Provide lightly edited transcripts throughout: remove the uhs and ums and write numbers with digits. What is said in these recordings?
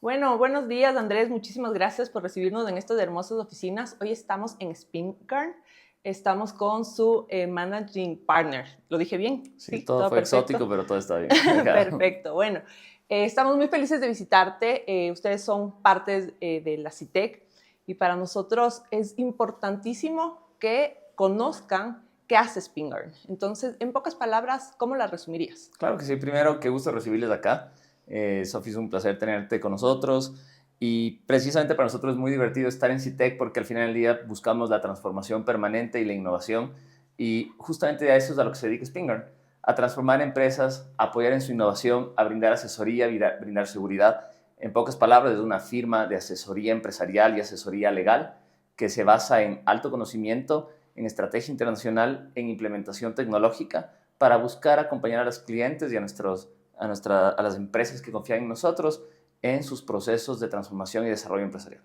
Bueno, buenos días, Andrés. Muchísimas gracias por recibirnos en estas hermosas oficinas. Hoy estamos en Spingarn. Estamos con su managing partner. ¿Lo dije bien? Sí, Sí, todo todo fue perfecto. exótico, pero todo está bien. Acá. Perfecto. Bueno, estamos muy felices de visitarte. Ustedes son partes de la CITEC y para nosotros es importantísimo que conozcan qué hace Spingarn. Entonces, en pocas palabras, ¿cómo la resumirías? Claro que sí. Primero, qué gusto recibirles acá. Sofi, es un placer tenerte con nosotros. Y precisamente para nosotros es muy divertido estar en CITEC porque al final del día buscamos la transformación permanente y la innovación. Y justamente a eso es a lo que se dedica Spingarn, a transformar empresas, a apoyar en su innovación, a brindar asesoría, brindar seguridad. En pocas palabras, es una firma de asesoría empresarial y asesoría legal que se basa en alto conocimiento, en estrategia internacional, en implementación tecnológica para buscar acompañar a los clientes y a las empresas que confían en nosotros en sus procesos de transformación y desarrollo empresarial.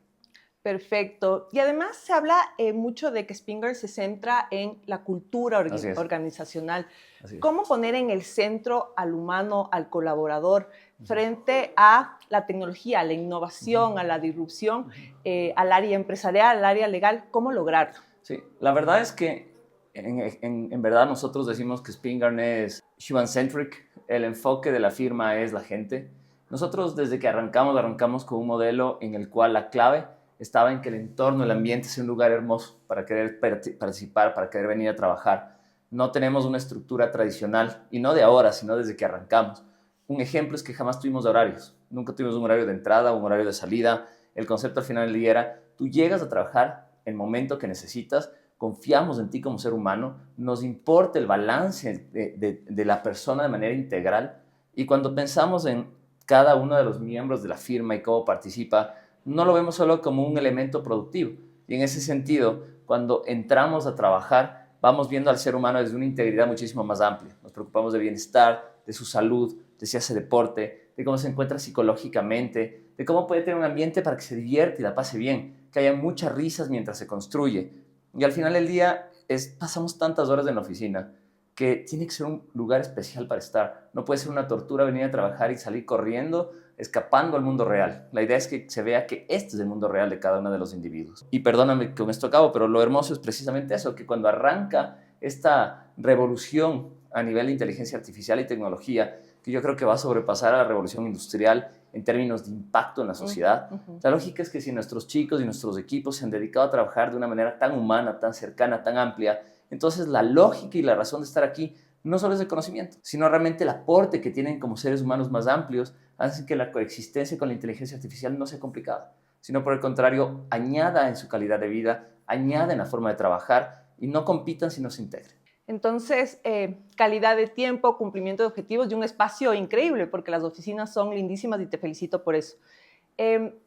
Perfecto. Y además se habla mucho de que Spingarn se centra en la cultura Así es, organizacional. así es. ¿Cómo poner en el centro al humano, al colaborador, frente a la tecnología, a la innovación, a la disrupción, al área empresarial, al área legal? ¿Cómo lograrlo? Sí, la verdad es que en verdad nosotros decimos que Spingarn es human-centric, el enfoque de la firma es la gente. Nosotros desde que arrancamos con un modelo en el cual la clave estaba en que el entorno, el ambiente sea un lugar hermoso para querer participar, para querer venir a trabajar. No tenemos una estructura tradicional, y no de ahora, sino desde que arrancamos. Un ejemplo es que jamás tuvimos horarios. Nunca tuvimos un horario de entrada, un horario de salida. El concepto al final del día era, tú llegas a trabajar el momento que necesitas, confiamos en ti como ser humano, nos importa el balance de la persona de manera integral, y cuando pensamos en cada uno de los miembros de la firma y cómo participa, no lo vemos solo como un elemento productivo. Y en ese sentido, cuando entramos a trabajar, vamos viendo al ser humano desde una integridad muchísimo más amplia. Nos preocupamos de bienestar, de su salud, de si hace deporte, de cómo se encuentra psicológicamente, de cómo puede tener un ambiente para que se divierte y la pase bien, que haya muchas risas mientras se construye. Y al final del día pasamos tantas horas en la oficina que tiene que ser un lugar especial para estar. No puede ser una tortura venir a trabajar y salir corriendo, escapando al mundo real. La idea es que se vea que este es el mundo real de cada uno de los individuos. Y perdóname que con esto acabo, pero lo hermoso es precisamente eso, que cuando arranca esta revolución a nivel de inteligencia artificial y tecnología, que yo creo que va a sobrepasar a la revolución industrial en términos de impacto en la sociedad. La lógica es que si nuestros chicos y nuestros equipos se han dedicado a trabajar de una manera tan humana, tan cercana, tan amplia, entonces la lógica y la razón de estar aquí no solo es el conocimiento, sino realmente el aporte que tienen como seres humanos más amplios, hacen que la coexistencia con la inteligencia artificial no sea complicada, sino por el contrario, añada en su calidad de vida, añada en la forma de trabajar y no compitan sino se integren. Entonces, calidad de tiempo, cumplimiento de objetivos y un espacio increíble, porque las oficinas son lindísimas y te felicito por eso.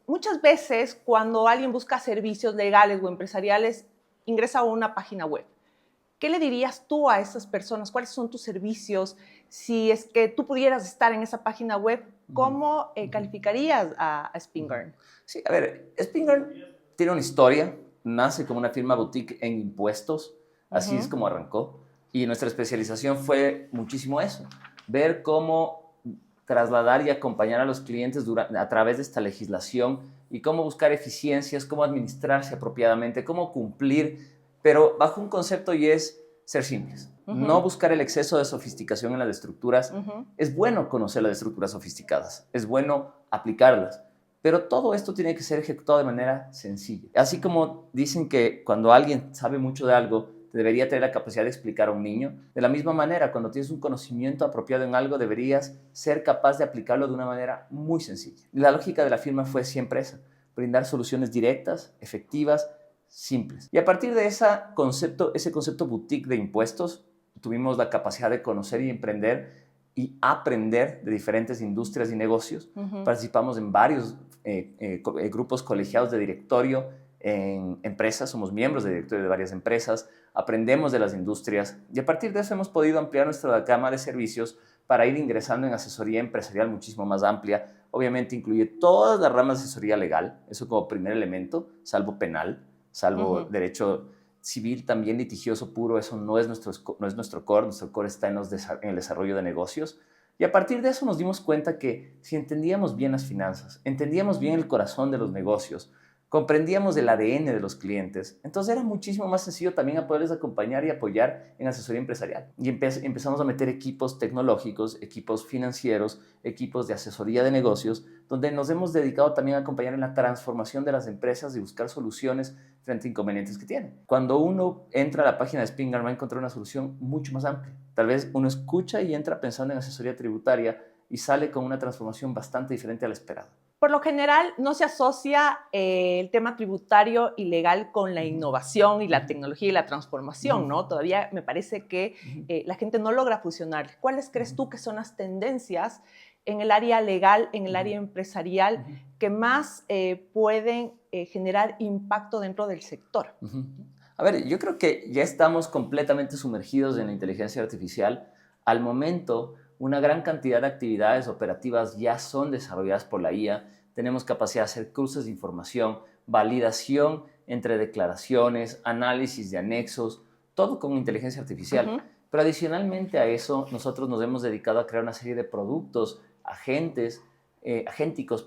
Muchas veces, cuando alguien busca servicios legales o empresariales, ingresa a una página web. ¿Qué le dirías tú a esas personas? ¿Cuáles son tus servicios? Si es que tú pudieras estar en esa página web, ¿cómo calificarías a Spingarn? Sí, a ver, Spingarn tiene una historia, nace como una firma boutique en impuestos, así es como arrancó, y nuestra especialización fue muchísimo eso, ver cómo trasladar y acompañar a los clientes a través de esta legislación y cómo buscar eficiencias, cómo administrarse apropiadamente, cómo cumplir, pero bajo un concepto y es ser simples. No buscar el exceso de sofisticación en las estructuras. Es bueno conocer las estructuras sofisticadas, es bueno aplicarlas, pero todo esto tiene que ser ejecutado de manera sencilla. Así como dicen que cuando alguien sabe mucho de algo, debería tener la capacidad de explicar a un niño, de la misma manera, cuando tienes un conocimiento apropiado en algo, deberías ser capaz de aplicarlo de una manera muy sencilla. La lógica de la firma fue siempre esa, brindar soluciones directas, efectivas, simples. Y a partir de ese concepto boutique de impuestos, tuvimos la capacidad de conocer y emprender y aprender de diferentes industrias y negocios. Participamos en varios grupos colegiados de directorio en empresas, somos miembros de directorio de varias empresas, aprendemos de las industrias y a partir de eso hemos podido ampliar nuestra gama de servicios para ir ingresando en asesoría empresarial muchísimo más amplia. Obviamente incluye todas las ramas de asesoría legal, eso como primer elemento, salvo penal, salvo derecho civil, también litigioso puro, eso no es nuestro core está en el desarrollo de negocios. Y a partir de eso nos dimos cuenta que si entendíamos bien las finanzas, entendíamos bien el corazón de los negocios, comprendíamos el ADN de los clientes, entonces era muchísimo más sencillo también a poderles acompañar y apoyar en asesoría empresarial. Y empezamos a meter equipos tecnológicos, equipos financieros, equipos de asesoría de negocios, donde nos hemos dedicado también a acompañar en la transformación de las empresas y buscar soluciones frente a inconvenientes que tienen. Cuando uno entra a la página de Spingar va a encontrar una solución mucho más amplia. Tal vez uno escucha y entra pensando en asesoría tributaria y sale con una transformación bastante diferente a la esperada. Por lo general, no se asocia el tema tributario y legal con la innovación y la tecnología y la transformación, ¿no? Todavía me parece que la gente no logra fusionar. ¿Cuáles crees tú que son las tendencias en el área legal, en el área empresarial, que más pueden generar impacto dentro del sector? A ver, yo creo que ya estamos completamente sumergidos en la inteligencia artificial. Al momento, una gran cantidad de actividades operativas ya son desarrolladas por la IA. Tenemos capacidad de hacer cruces de información, validación entre declaraciones, análisis de anexos, todo con inteligencia artificial. Pero adicionalmente a eso, nosotros nos hemos dedicado a crear una serie de productos, agénticos,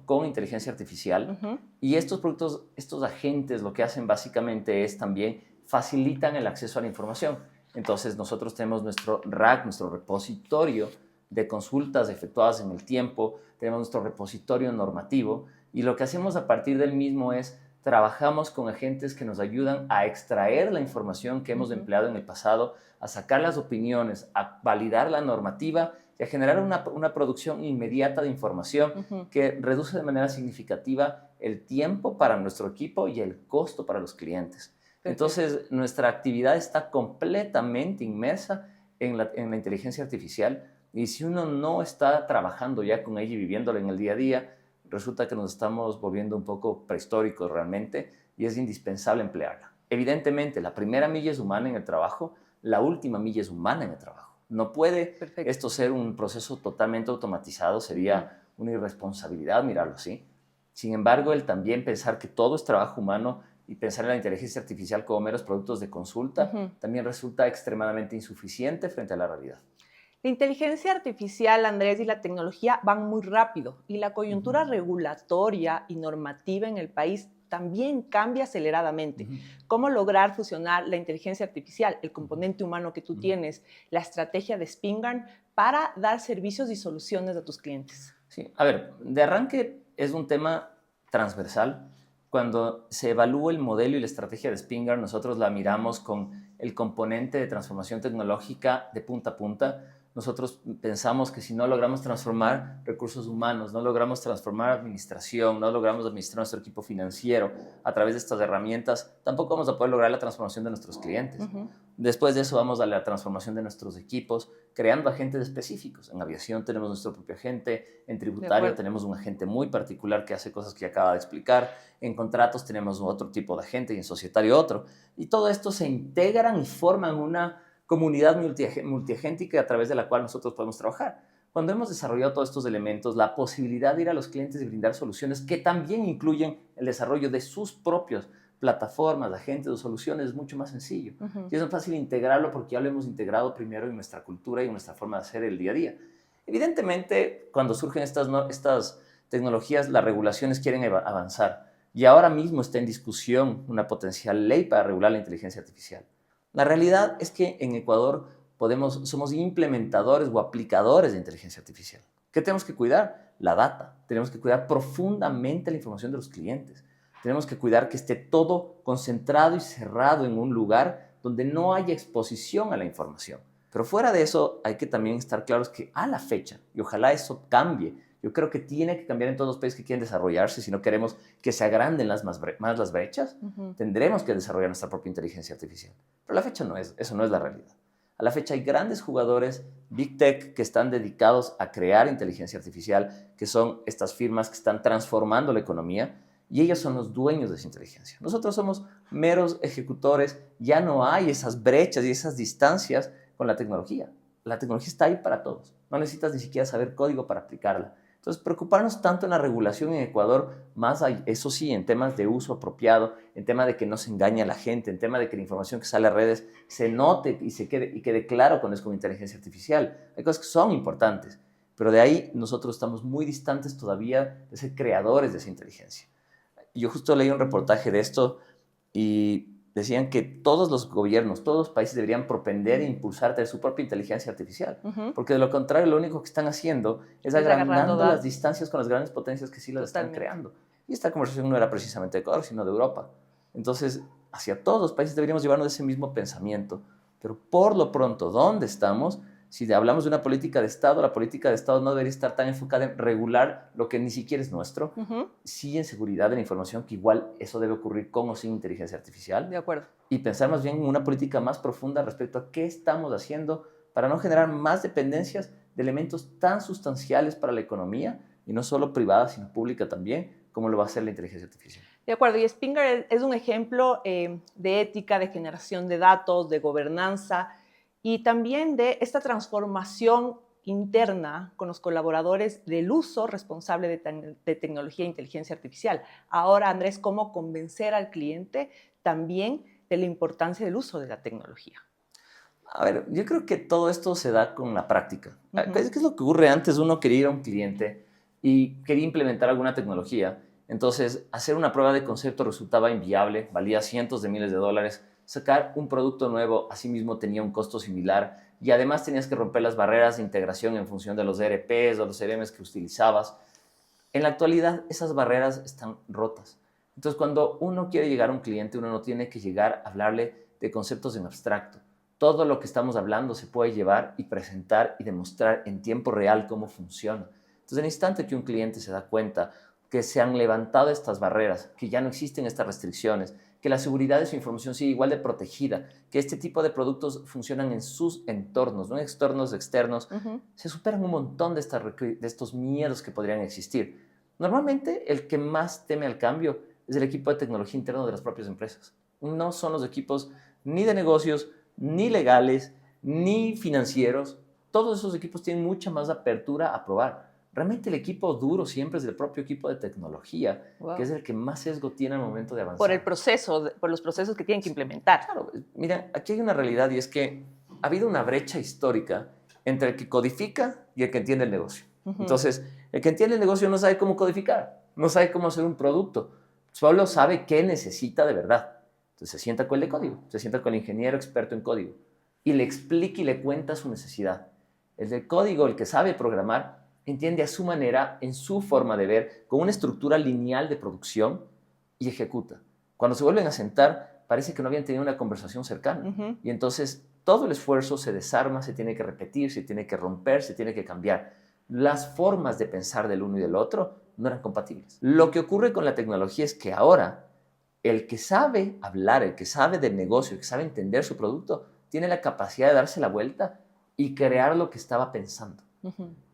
con inteligencia artificial. Y estos productos, estos agentes, lo que hacen básicamente es también facilitan el acceso a la información. Entonces, nosotros tenemos nuestro RAC, nuestro repositorio de consultas efectuadas en el tiempo, tenemos nuestro repositorio normativo, y lo que hacemos a partir del mismo es trabajamos con agentes que nos ayudan a extraer la información que hemos empleado en el pasado, a sacar las opiniones, a validar la normativa y a generar una producción inmediata de información que reduce de manera significativa el tiempo para nuestro equipo y el costo para los clientes. Entonces, nuestra actividad está completamente inmersa en la inteligencia artificial, y si uno no está trabajando ya con ella y viviéndola en el día a día, resulta que nos estamos volviendo un poco prehistóricos realmente, y es indispensable emplearla. Evidentemente, la primera milla es humana en el trabajo, la última milla es humana en el trabajo. No puede esto ser un proceso totalmente automatizado, sería una irresponsabilidad mirarlo así. Sin embargo, el también pensar que todo es trabajo humano y pensar en la inteligencia artificial como meros productos de consulta también resulta extremadamente insuficiente frente a la realidad. La inteligencia artificial, Andrés, y la tecnología van muy rápido, y la coyuntura regulatoria y normativa en el país también cambia aceleradamente. ¿Cómo lograr fusionar la inteligencia artificial, el componente humano que tú tienes, la estrategia de Spingarn para dar servicios y soluciones a tus clientes? Sí, a ver, de arranque es un tema transversal. Cuando se evalúa el modelo y la estrategia de Spingarn, nosotros la miramos con el componente de transformación tecnológica de punta a punta. Nosotros pensamos que si no logramos transformar recursos humanos, no logramos transformar administración, no logramos administrar nuestro equipo financiero a través de estas herramientas, tampoco vamos a poder lograr la transformación de nuestros clientes. Después de eso vamos a la transformación de nuestros equipos, creando agentes específicos. En aviación tenemos nuestro propio agente, en tributario tenemos un agente muy particular que hace cosas que acaba de explicar, en contratos tenemos otro tipo de agente y en societario otro. Y todo esto se integran y forman una comunidad multiagéntica a través de la cual nosotros podemos trabajar. Cuando hemos desarrollado todos estos elementos, la posibilidad de ir a los clientes y brindar soluciones que también incluyen el desarrollo de sus propios plataformas, agentes o soluciones es mucho más sencillo. Y es más fácil integrarlo porque ya lo hemos integrado primero en nuestra cultura y en nuestra forma de hacer el día a día. Evidentemente, cuando surgen estas tecnologías, las regulaciones quieren avanzar. Y ahora mismo está en discusión una potencial ley para regular la inteligencia artificial. La realidad es que en Ecuador somos implementadores o aplicadores de inteligencia artificial. ¿Qué tenemos que cuidar? La data. Tenemos que cuidar profundamente la información de los clientes. Tenemos que cuidar que esté todo concentrado y cerrado en un lugar donde no haya exposición a la información. Pero fuera de eso, hay que también estar claros que a la fecha, y ojalá eso cambie, yo creo que tiene que cambiar en todos los países que quieren desarrollarse. Si no queremos que se agranden más las brechas, tendremos que desarrollar nuestra propia inteligencia artificial. Pero a la fecha eso no es la realidad. A la fecha hay grandes jugadores, Big Tech, que están dedicados a crear inteligencia artificial, que son estas firmas que están transformando la economía, y ellos son los dueños de esa inteligencia. Nosotros somos meros ejecutores, ya no hay esas brechas y esas distancias con la tecnología. La tecnología está ahí para todos. No necesitas ni siquiera saber código para aplicarla. Entonces, preocuparnos tanto en la regulación en Ecuador, más eso sí, en temas de uso apropiado, en tema de que no se engañe a la gente, en tema de que la información que sale a redes se note y quede claro cuando es con inteligencia artificial. Hay cosas que son importantes, pero de ahí nosotros estamos muy distantes todavía de ser creadores de esa inteligencia. Yo justo leí un reportaje de esto y decían que todos los gobiernos, todos los países deberían propender e impulsar tener su propia inteligencia artificial, porque de lo contrario lo único que están haciendo es agrandando las distancias con las grandes potencias que sí las están creando. Y esta conversación no era precisamente de Ecuador, sino de Europa. Entonces, hacia todos los países deberíamos llevarnos ese mismo pensamiento, pero por lo pronto, ¿dónde estamos? Si hablamos de una política de Estado, la política de Estado no debería estar tan enfocada en regular lo que ni siquiera es nuestro, sí en seguridad de la información, que igual eso debe ocurrir con o sin inteligencia artificial. De acuerdo. Y pensar más bien en una política más profunda respecto a qué estamos haciendo para no generar más dependencias de elementos tan sustanciales para la economía, y no solo privada, sino pública también, como lo va a hacer la inteligencia artificial. De acuerdo, y Spinger es un ejemplo de ética, de generación de datos, de gobernanza, y también de esta transformación interna con los colaboradores del uso responsable de tecnología e inteligencia artificial. Ahora, Andrés, ¿cómo convencer al cliente también de la importancia del uso de la tecnología? A ver, yo creo que todo esto se da con la práctica. ¿Qué es lo que ocurre antes? Uno quería ir a un cliente y quería implementar alguna tecnología. Entonces, hacer una prueba de concepto resultaba inviable, valía cientos de miles de dólares. Sacar un producto nuevo, asimismo, tenía un costo similar. Y además tenías que romper las barreras de integración en función de los ERPs o los CRMs que utilizabas. En la actualidad, esas barreras están rotas. Entonces, cuando uno quiere llegar a un cliente, uno no tiene que llegar a hablarle de conceptos en abstracto. Todo lo que estamos hablando se puede llevar y presentar y demostrar en tiempo real cómo funciona. Entonces, en el instante que un cliente se da cuenta que se han levantado estas barreras, que ya no existen estas restricciones, que la seguridad de su información sigue igual de protegida, que este tipo de productos funcionan en sus entornos, no en entornos externos, se superan un montón de estos miedos que podrían existir. Normalmente, el que más teme al cambio es el equipo de tecnología interno de las propias empresas. No son los equipos ni de negocios, ni legales, ni financieros. Todos esos equipos tienen mucha más apertura a probar. Realmente el equipo duro siempre es el propio equipo de tecnología, que es el que más sesgo tiene al momento de avanzar. Por el proceso, por los procesos que tienen que implementar. Claro, mira, aquí hay una realidad y es que ha habido una brecha histórica entre el que codifica y el que entiende el negocio. Entonces, el que entiende el negocio no sabe cómo codificar, no sabe cómo hacer un producto, solo sabe qué necesita de verdad. Entonces se sienta con el de código, se sienta con el ingeniero experto en código y le explica y le cuenta su necesidad. El del código, el que sabe programar, entiende a su manera, en su forma de ver, con una estructura lineal de producción y ejecuta. Cuando se vuelven a sentar, parece que no habían tenido una conversación cercana. Y entonces todo el esfuerzo se desarma, se tiene que repetir, se tiene que romper, se tiene que cambiar. Las formas de pensar del uno y del otro no eran compatibles. Lo que ocurre con la tecnología es que ahora el que sabe hablar, el que sabe del negocio, el que sabe entender su producto, tiene la capacidad de darse la vuelta y crear lo que estaba pensando.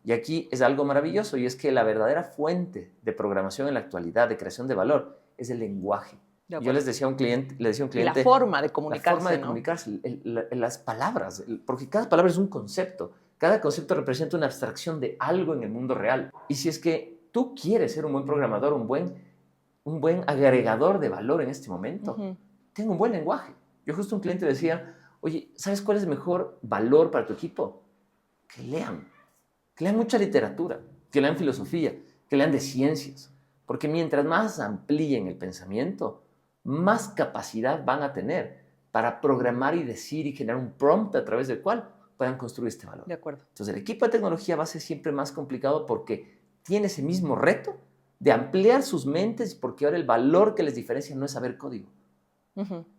Y aquí es algo maravilloso, y es que la verdadera fuente de programación en la actualidad, de creación de valor, es el lenguaje. Yo les decía a un cliente... Y la forma de comunicarse, la forma de comunicarse, las palabras, porque cada palabra es un concepto. Cada concepto representa una abstracción de algo en el mundo real. Y si es que tú quieres ser un buen programador, un buen agregador de valor en este momento, tenga un buen lenguaje. Yo justo a un cliente decía, oye, ¿sabes cuál es el mejor valor para tu equipo? Que lean mucha literatura, que lean filosofía, que lean de ciencias, porque mientras más amplíen el pensamiento, más capacidad van a tener para programar y decir y generar un prompt a través del cual puedan construir este valor. De acuerdo. Entonces el equipo de tecnología va a ser siempre más complicado porque tiene ese mismo reto de ampliar sus mentes, porque ahora el valor que les diferencia no es saber código.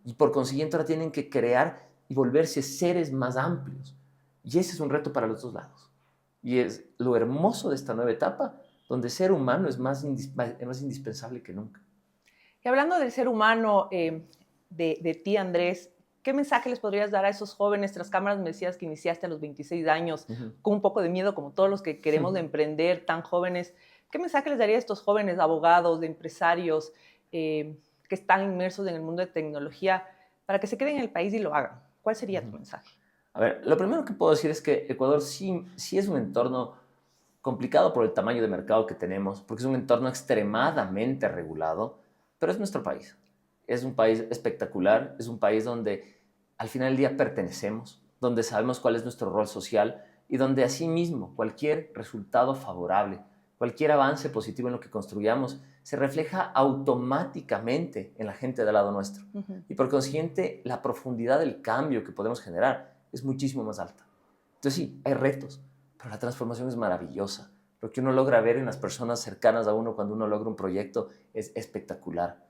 Y por consiguiente ahora tienen que crear y volverse seres más amplios. Y ese es un reto para los dos lados. Y es lo hermoso de esta nueva etapa, donde ser humano es más indispensable que nunca. Y hablando del ser humano, de ti, Andrés, ¿qué mensaje les podrías dar a esos jóvenes? Tras cámaras me decías que iniciaste a los 26 años, con un poco de miedo, como todos los que queremos de emprender, tan jóvenes. ¿Qué mensaje les daría a estos jóvenes abogados, de empresarios que están inmersos en el mundo de tecnología para que se queden en el país y lo hagan? ¿Cuál sería tu mensaje? A ver, lo primero que puedo decir es que Ecuador sí es un entorno complicado por el tamaño de mercado que tenemos, porque es un entorno extremadamente regulado, pero es nuestro país. Es un país espectacular, es un país donde al final del día pertenecemos, donde sabemos cuál es nuestro rol social y donde asimismo cualquier resultado favorable, cualquier avance positivo en lo que construyamos, se refleja automáticamente en la gente del lado nuestro. Y por consiguiente, la profundidad del cambio que podemos generar es muchísimo más alta. Entonces sí, hay retos, pero la transformación es maravillosa. Lo que uno logra ver en las personas cercanas a uno cuando uno logra un proyecto es espectacular.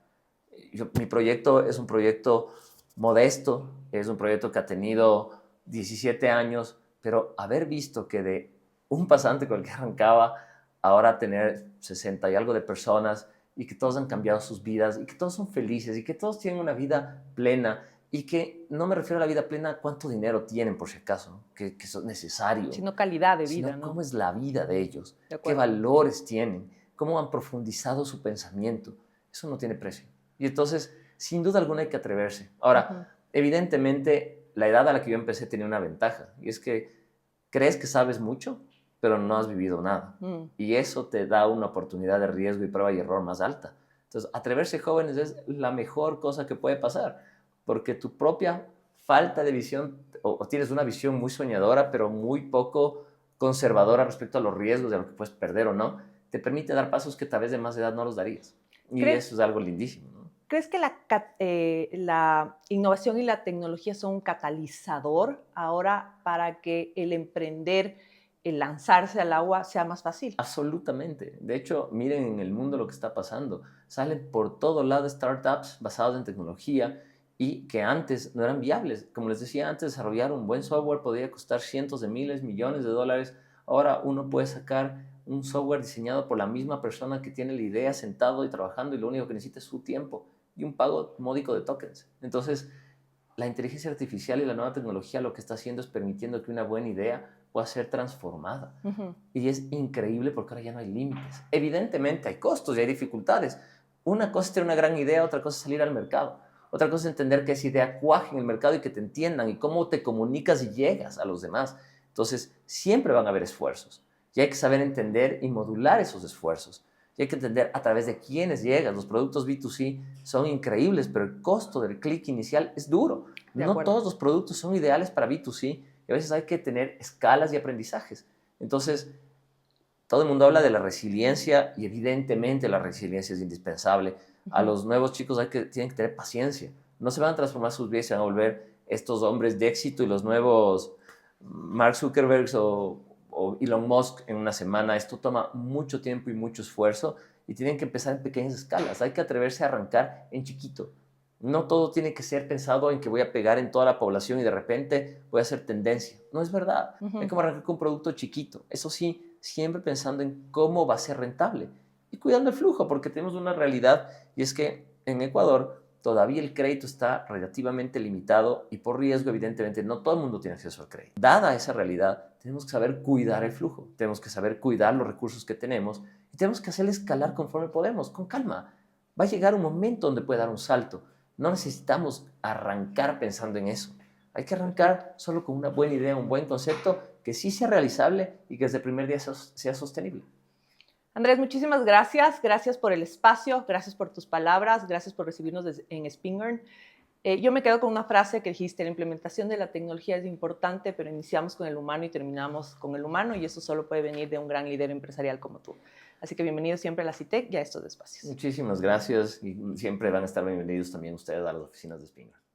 Mi proyecto es un proyecto modesto, es un proyecto que ha tenido 17 años, pero haber visto que de un pasante con el que arrancaba, ahora tener 60 y algo de personas y que todos han cambiado sus vidas y que todos son felices y que todos tienen una vida plena y que no me refiero a la vida plena a cuánto dinero tienen por si acaso, ¿no? que es necesario, Sino calidad de vida, sino ¿no? cómo es la vida de ellos, De qué acuerdo. valores tienen, cómo han profundizado su pensamiento. Eso no tiene precio. Y entonces, sin duda alguna hay que atreverse. Ahora, evidentemente, la edad a la que yo empecé tenía una ventaja, y es que crees que sabes mucho, pero no has vivido nada. Y eso te da una oportunidad de riesgo y prueba y error más alta. Entonces, atreverse jóvenes es la mejor cosa que puede pasar, porque tu propia falta de visión, o tienes una visión muy soñadora, pero muy poco conservadora respecto a los riesgos de lo que puedes perder o no, te permite dar pasos que tal vez de más edad no los darías. Y eso es algo lindísimo, ¿no? ¿Crees que la innovación y la tecnología son un catalizador ahora para que el emprender, el lanzarse al agua sea más fácil? Absolutamente. De hecho, miren en el mundo lo que está pasando. Salen por todo lado startups basadas en tecnología y que antes no eran viables. Como les decía antes, desarrollar un buen software podía costar cientos de miles, millones de dólares. Ahora uno puede sacar un software diseñado por la misma persona que tiene la idea sentado y trabajando y lo único que necesita es su tiempo y un pago módico de tokens. Entonces, la inteligencia artificial y la nueva tecnología lo que está haciendo es permitiendo que una buena idea pueda ser transformada. Y es increíble porque ahora ya no hay límites. Evidentemente hay costos y hay dificultades. Una cosa es tener una gran idea, otra cosa es salir al mercado. Otra cosa es entender que esa idea cuaje en el mercado y que te entiendan y cómo te comunicas y llegas a los demás. Entonces, siempre van a haber esfuerzos y hay que saber entender y modular esos esfuerzos. Y hay que entender a través de quiénes llegas. Los productos B2C son increíbles, pero el costo del clic inicial es duro. No todos los productos son ideales para B2C y a veces hay que tener escalas y aprendizajes. Entonces, todo el mundo habla de la resiliencia y evidentemente la resiliencia es indispensable. A los nuevos chicos tienen que tener paciencia. No se van a transformar sus vidas, se van a volver estos hombres de éxito y los nuevos Mark Zuckerberg o Elon Musk en una semana. Esto toma mucho tiempo y mucho esfuerzo y tienen que empezar en pequeñas escalas. Hay que atreverse a arrancar en chiquito. No todo tiene que ser pensado en que voy a pegar en toda la población y de repente voy a hacer tendencia. No es verdad. Hay que arrancar con un producto chiquito. Eso sí, siempre pensando en cómo va a ser rentable y cuidando el flujo, porque tenemos una realidad y es que en Ecuador todavía el crédito está relativamente limitado y por riesgo, evidentemente, no todo el mundo tiene acceso al crédito. Dada esa realidad, tenemos que saber cuidar el flujo, tenemos que saber cuidar los recursos que tenemos y tenemos que hacerle escalar conforme podemos, con calma. Va a llegar un momento donde puede dar un salto. No necesitamos arrancar pensando en eso. Hay que arrancar solo con una buena idea, un buen concepto que sí sea realizable y que desde el primer día sea sostenible. Andrés, muchísimas gracias. Gracias por el espacio, gracias por tus palabras, gracias por recibirnos en Spingarn. Yo me quedo con una frase que dijiste: la implementación de la tecnología es importante, pero iniciamos con el humano y terminamos con el humano, y eso solo puede venir de un gran líder empresarial como tú. Así que bienvenido siempre a la CITEC y a estos espacios. Muchísimas gracias y siempre van a estar bienvenidos también ustedes a las oficinas de Spingarn.